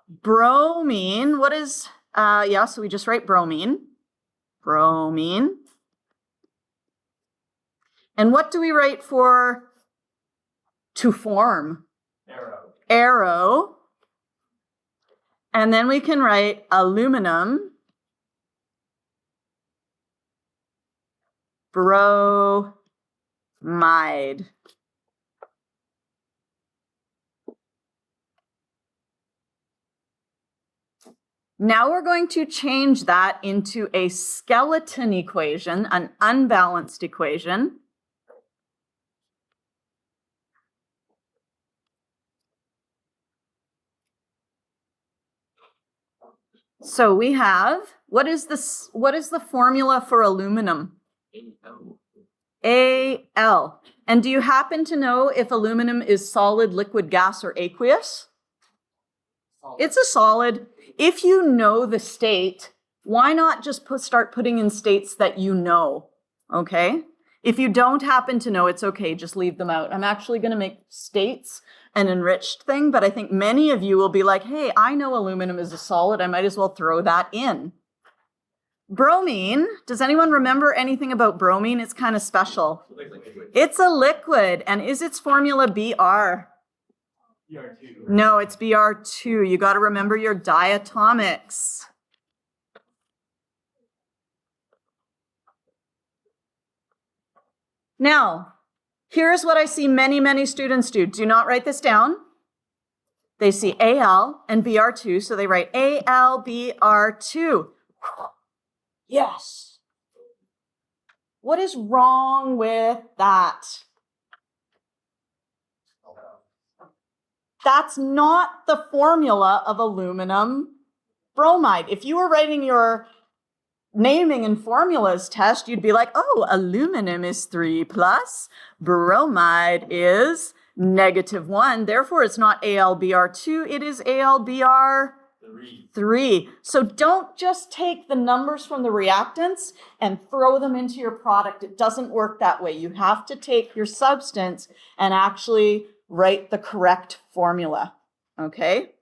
[SPEAKER 1] Bromine, what is, so we just write bromine. Bromine. And what do we write for to form?
[SPEAKER 3] Arrow.
[SPEAKER 1] Arrow. And then we can write aluminum. Bromide. Now we're going to change that into a skeleton equation, an unbalanced equation. So we have, what is the formula for aluminum? Al. And do you happen to know if aluminum is solid, liquid, gas, or aqueous?
[SPEAKER 3] Solid.
[SPEAKER 1] It's a solid. If you know the state, why not just start putting in states that you know, okay? If you don't happen to know, it's okay, just leave them out. I'm actually going to make states an enriched thing, but I think many of you will be like, hey, I know aluminum is a solid, I might as well throw that in. Bromine, does anyone remember anything about bromine? It's kind of special. It's a liquid, and is its formula Br?
[SPEAKER 3] BR2.
[SPEAKER 1] No, it's Br2. You got to remember your diatomics. Now, here's what I see many, many students do. Do not write this down. They see Al and Br2, so they write AlBr2. Yes. What is wrong with that? That's not the formula of aluminum bromide. If you were writing your naming and formulas test, you'd be like, oh, aluminum is 3 plus, bromide is -1. Therefore, it's not AlBr2, it is AlBr3. So don't just take the numbers from the reactants and throw them into your product. It doesn't work that way. You have to take your substance and actually write the correct formula, okay?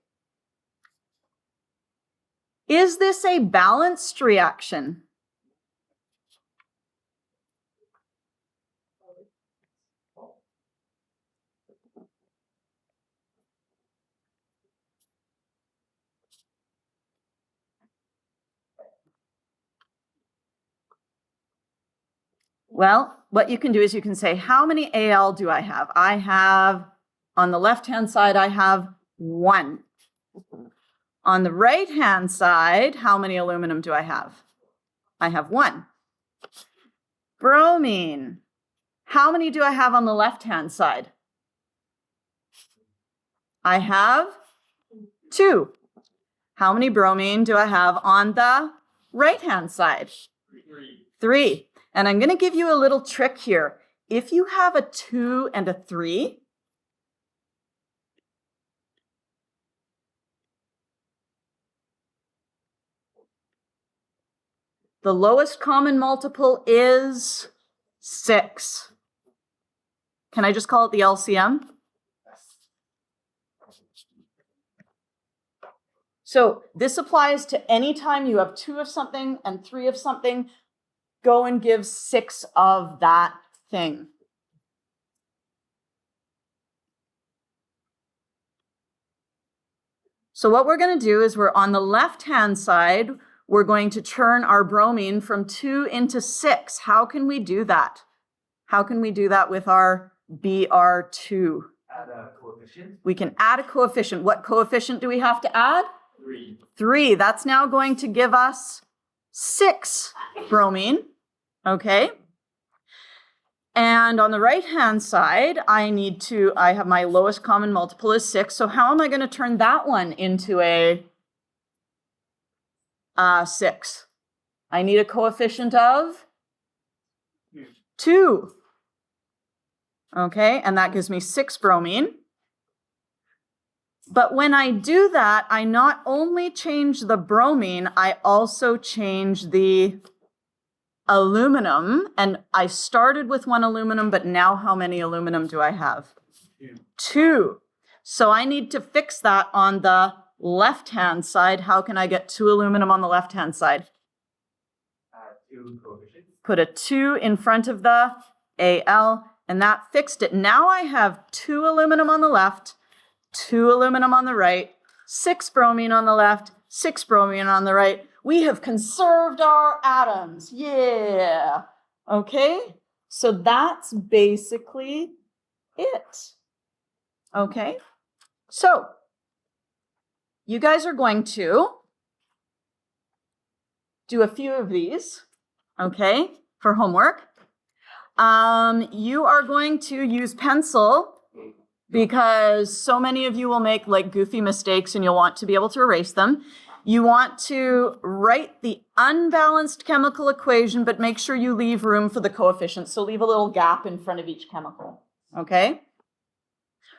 [SPEAKER 1] Is this a balanced reaction? Well, what you can do is you can say, how many Al do I have? I have, on the left-hand side, I have 1. On the right-hand side, how many aluminum do I have? I have 1. Bromine. How many do I have on the left-hand side? I have 2. How many bromine do I have on the right-hand side? 3. And I'm going to give you a little trick here. If you have a 2 and a 3, the lowest common multiple is 6. Can I just call it the LCM? So this applies to any time you have 2 of something and 3 of something. Go and give 6 of that thing. So what we're going to do is we're on the left-hand side, we're going to turn our bromine from 2 into 6. How can we do that? How can we do that with our Br2?
[SPEAKER 3] Add a coefficient.
[SPEAKER 1] We can add a coefficient. What coefficient do we have to add?
[SPEAKER 3] 3.
[SPEAKER 1] 3. That's now going to give us 6 bromine. Okay. And on the right-hand side, I have my lowest common multiple is 6. So how am I going to turn that one into a 6? I need a coefficient of 2. Okay, and that gives me 6 bromine. But when I do that, I not only change the bromine, I also change the aluminum. And I started with 1 aluminum, but now how many aluminum do I have? 2. So I need to fix that on the left-hand side. How can I get 2 aluminum on the left-hand side?
[SPEAKER 3] Add 2 coefficients.
[SPEAKER 1] Put a 2 in front of the Al, and that fixed it. Now I have 2 aluminum on the left, 2 aluminum on the right, 6 bromine on the left, 6 bromine on the right. We have conserved our atoms. Yeah. Okay. So that's basically it. Okay. So you guys are going to do a few of these, okay, for homework. You are going to use pencil because so many of you will make like goofy mistakes and you'll want to be able to erase them. You want to write the unbalanced chemical equation, but make sure you leave room for the coefficients. So leave a little gap in front of each chemical, okay?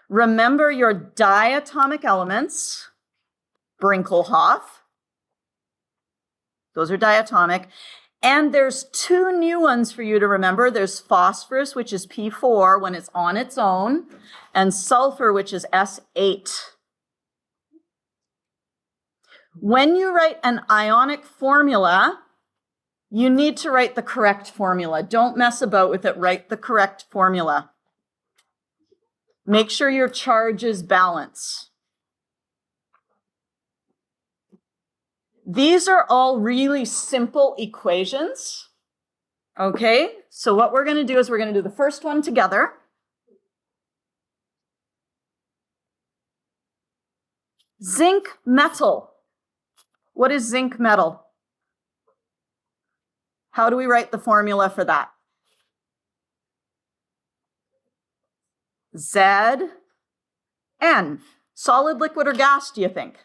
[SPEAKER 1] Remember your diatomic elements, Brinkelhoff. Those are diatomic. And there's 2 new ones for you to remember. There's phosphorus, which is P4 when it's on its own, and sulfur, which is S8. When you write an ionic formula, you need to write the correct formula. Don't mess about with it. Write the correct formula. Make sure your charges balance. These are all really simple equations. Okay, so what we're going to do is we're going to do the first one together. Zinc metal. What is zinc metal? How do we write the formula for that? Zn. Solid, liquid, or gas, do you think?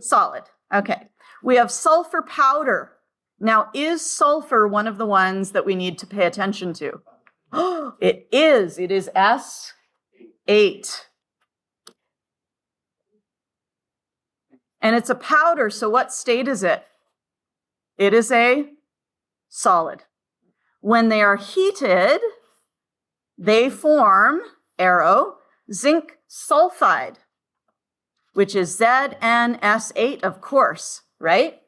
[SPEAKER 1] Solid. Okay. We have sulfur powder. Now, is sulfur one of the ones that we need to pay attention to? It is. It is S8. And it's a powder, so what state is it? It is a solid. When they are heated, they form, arrow, zinc sulfide, which is ZnS8, of course, right?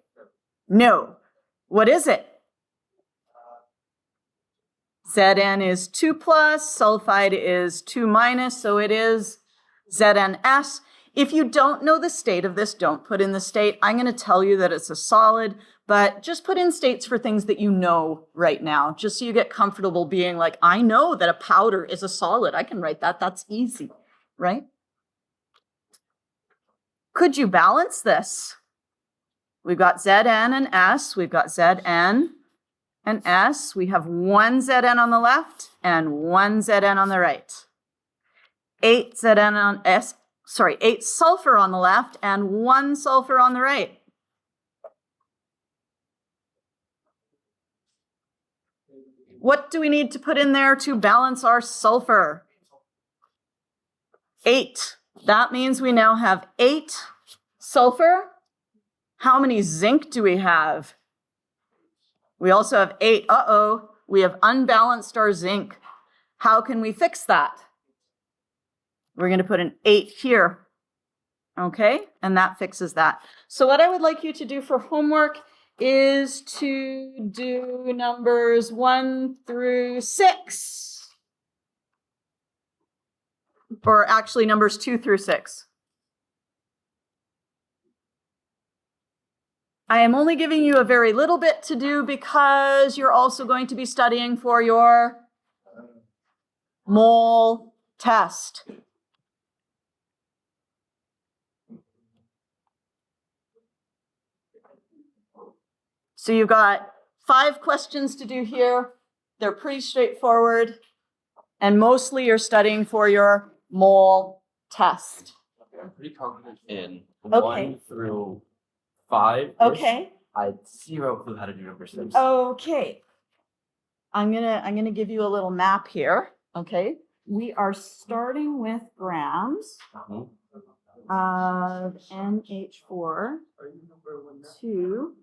[SPEAKER 1] No. What is it? Zn is 2 plus, sulfide is 2 minus, so it is ZnS. If you don't know the state of this, don't put in the state. I'm going to tell you that it's a solid, but just put in states for things that you know right now, just so you get comfortable being like, I know that a powder is a solid. I can write that. That's easy, right? Could you balance this? We've got Zn and S. We've got Zn and S. We have one Zn on the left and one Zn on the right. 8 Zn on S. 8 sulfur on the left and 1 sulfur on the right. What do we need to put in there to balance our sulfur? 8. That means we now have 8 sulfur. How many zinc do we have? We also have 8. Uh-oh, we have unbalanced our zinc. How can we fix that? We're going to put an 8 here, okay? And that fixes that. So what I would like you to do for homework is to do numbers 1 through 6. Or actually numbers 2 through 6. I am only giving you a very little bit to do because you're also going to be studying for your mole test. So you've got 5 questions to do here. They're pretty straightforward. And mostly you're studying for your mole test.
[SPEAKER 3] I'm pretty confident in
[SPEAKER 1] Okay.
[SPEAKER 3] 1 through 5.
[SPEAKER 1] Okay.
[SPEAKER 3] I had 0 clue how to do number 6.
[SPEAKER 1] Okay. I'm gonna give you a little map here. Okay. We are starting with grams
[SPEAKER 3] Mhm.
[SPEAKER 1] of NH4 to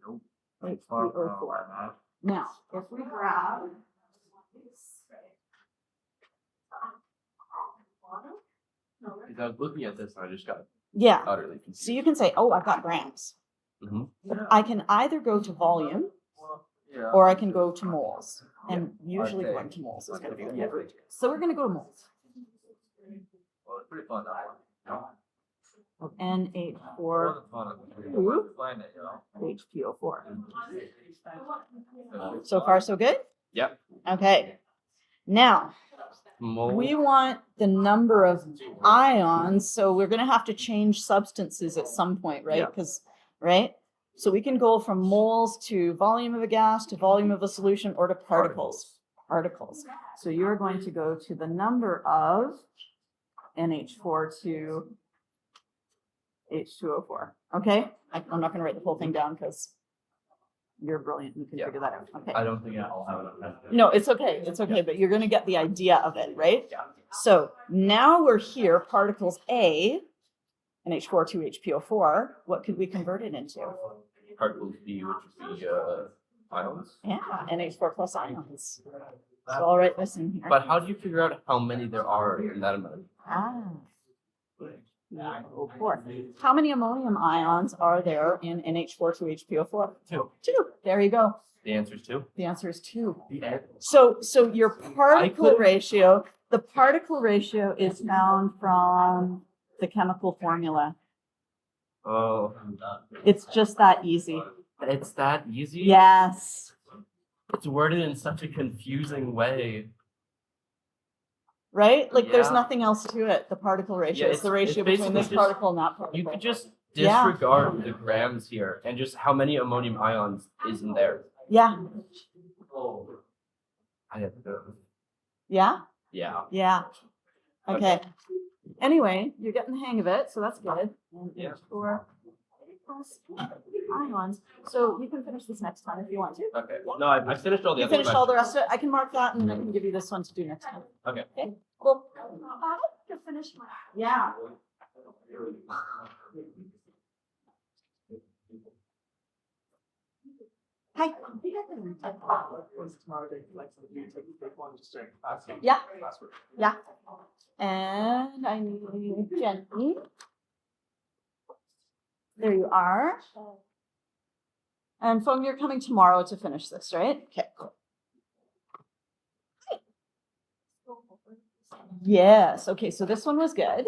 [SPEAKER 1] H2O4. Now, if we grab
[SPEAKER 3] Because I was looking at this and I just got
[SPEAKER 1] yeah.
[SPEAKER 3] utterly
[SPEAKER 1] So
[SPEAKER 3] confused.
[SPEAKER 1] you can say, oh, I've got grams.
[SPEAKER 3] Mhm.
[SPEAKER 1] I can either go to volume or I can go to moles. And usually going to moles is going to be the better. So we're going to go to moles
[SPEAKER 3] Well, it's pretty fun though.
[SPEAKER 1] of NH4 H2O4. So far, so good?
[SPEAKER 3] Yep.
[SPEAKER 1] Okay. Now, we want the number of ions, so we're going to have to change substances at some point, right?
[SPEAKER 3] Yeah.
[SPEAKER 1] Because, right? So we can go from moles to volume of a gas to volume of a solution or to particles. Particles. So you're going to go to the number of NH4 to H2O4. Okay? I'm not going to write the whole thing down because you're brilliant. You can
[SPEAKER 3] Yeah.
[SPEAKER 1] figure that out. Okay.
[SPEAKER 3] I don't think I'll have enough time.
[SPEAKER 1] No, it's okay. It's okay. But you're going to get the idea of it, right?
[SPEAKER 3] Yeah.
[SPEAKER 1] So now we're here, particles A, NH4 to HPO4. What could we convert it into?
[SPEAKER 3] Particles B, which would be ions.
[SPEAKER 1] Yeah, NH4 plus ions. So I'll write this in here.
[SPEAKER 3] But how do you figure out how many there are in that amount?
[SPEAKER 1] HPO4. How many ammonium ions are there in NH4 to HPO4?
[SPEAKER 3] 2.
[SPEAKER 1] 2. There you go.
[SPEAKER 3] The answer is 2.
[SPEAKER 1] The answer is 2.
[SPEAKER 3] The end.
[SPEAKER 1] So your particle
[SPEAKER 3] couldn't-
[SPEAKER 1] ratio, the particle ratio is found from the chemical formula.
[SPEAKER 3] Oh,
[SPEAKER 1] It's just that easy.
[SPEAKER 3] it's that easy?
[SPEAKER 1] Yes.
[SPEAKER 3] It's worded in such a confusing way.
[SPEAKER 1] right? Like there's
[SPEAKER 5] Yeah.
[SPEAKER 1] nothing else to it. The particle ratio is
[SPEAKER 5] it's-
[SPEAKER 1] the ratio
[SPEAKER 5] it's
[SPEAKER 1] between this
[SPEAKER 5] basically just-
[SPEAKER 1] particle and that particle.
[SPEAKER 5] You could just
[SPEAKER 1] Yeah.
[SPEAKER 5] disregard the grams here and just how many ammonium ions is in there.
[SPEAKER 1] Yeah.
[SPEAKER 5] I have to.
[SPEAKER 1] Yeah.
[SPEAKER 5] Yeah.
[SPEAKER 1] Yeah. Okay. Anyway, you're getting the hang of it, so that's good.
[SPEAKER 5] Yeah.
[SPEAKER 1] 4 plus ions. So you can finish this next time if you want to.
[SPEAKER 5] Okay. No, I finished all the
[SPEAKER 1] You
[SPEAKER 5] other
[SPEAKER 1] finished all the
[SPEAKER 5] questions.
[SPEAKER 1] rest of it. I can mark that and then I can give you this one to do next time.
[SPEAKER 5] Okay.
[SPEAKER 1] Okay. Cool.
[SPEAKER 4] To finish my.
[SPEAKER 1] Yeah. Hi. Yeah. Yeah. And I need Jenny. There you are. And Fong, you're coming tomorrow to finish this, right? Okay, cool. Yes. Okay, so this one was good.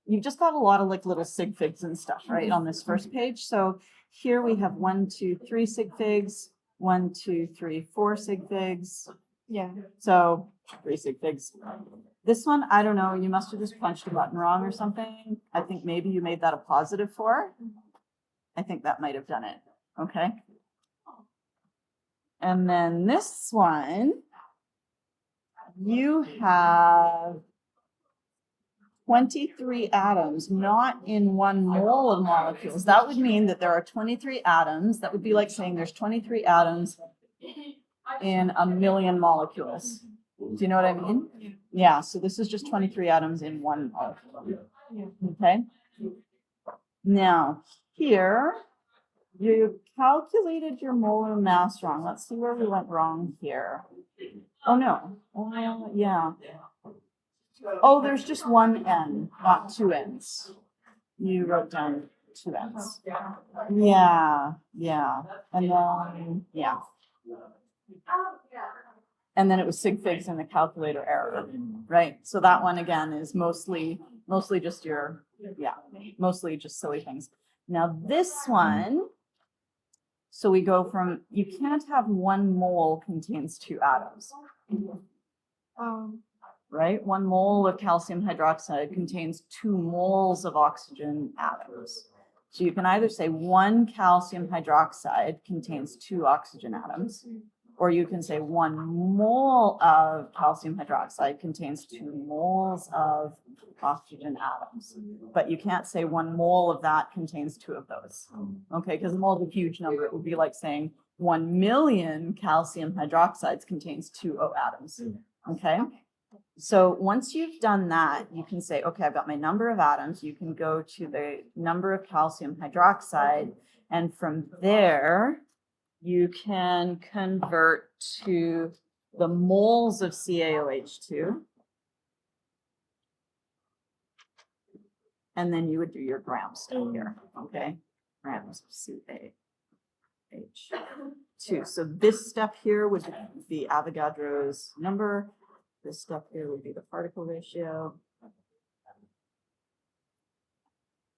[SPEAKER 1] You've just got a lot of like little sig figs and stuff, right, on this first page. So here we have 1, 2, 3 sig figs, 1, 2, 3, 4 sig figs.
[SPEAKER 6] Yeah.
[SPEAKER 1] So 3 sig figs. This one, I don't know, you must have just punched a button wrong or something. I think maybe you made that a +4. I think that might have done it. Okay. And then this one, you have 23 atoms, not in 1 mole of molecules. That would mean that there are 23 atoms. That would be like saying there's 23 atoms in a million molecules. Do you know what I mean? Yeah, so this is just 23 atoms in 1 molecule. Okay. Now, here, you calculated your molar mass wrong. Let's see where we went wrong here. Oh, no. Oh, yeah. Oh, there's just 1 N, not 2 N's. You wrote down 2 N's. Yeah, yeah. And then, yeah. And then it was sig figs in the calculator error, right? So that one again is mostly just your, yeah, mostly just silly things. Now this one, so we go from, you can't have 1 mole contains 2 atoms, right? 1 mole of calcium hydroxide contains 2 moles of oxygen atoms. So you can either say 1 calcium hydroxide contains 2 oxygen atoms, or you can say 1 mole of calcium hydroxide contains 2 moles of oxygen atoms. But you can't say 1 mole of that contains 2 of those. Okay, because a mole is a huge number. It would be like saying 1 million calcium hydroxides contains 2 O atoms. Okay, so once you've done that, you can say, okay, I've got my number of atoms. You can go to the number of calcium hydroxide, and from there, you can convert to the moles of CaOH2. And then you would do your gram step here, okay? Grams of CaOH2. So this step here would be Avogadro's number. This step here would be the particle ratio.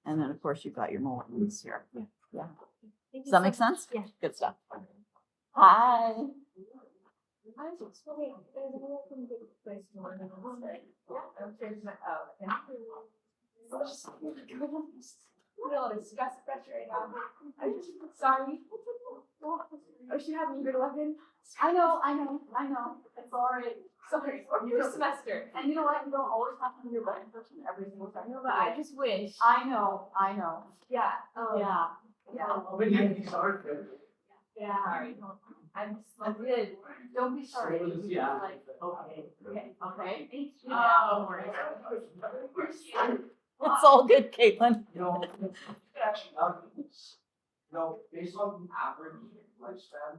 [SPEAKER 1] And then, of course, you've got your moles here. Yeah. Does that make sense?
[SPEAKER 6] Yeah.
[SPEAKER 1] Good stuff. Hi.
[SPEAKER 4] Discuss pressure right now. I'm just sorry. Oh, she had me grade 11.
[SPEAKER 1] I know. It's all right.
[SPEAKER 4] Sorry, or your semester.
[SPEAKER 1] And you know what? You don't always have to be your right person every single time.
[SPEAKER 4] But I just wish.
[SPEAKER 1] I know.
[SPEAKER 4] Yeah.
[SPEAKER 1] Yeah.
[SPEAKER 4] Yeah. Sorry. I'm so good. Don't be sorry.
[SPEAKER 3] Yeah.
[SPEAKER 4] Like, okay. Thank you.
[SPEAKER 1] Oh,
[SPEAKER 4] Oh,
[SPEAKER 1] It's all good, Caitlin.
[SPEAKER 3] You know, actually, based on average lifespan,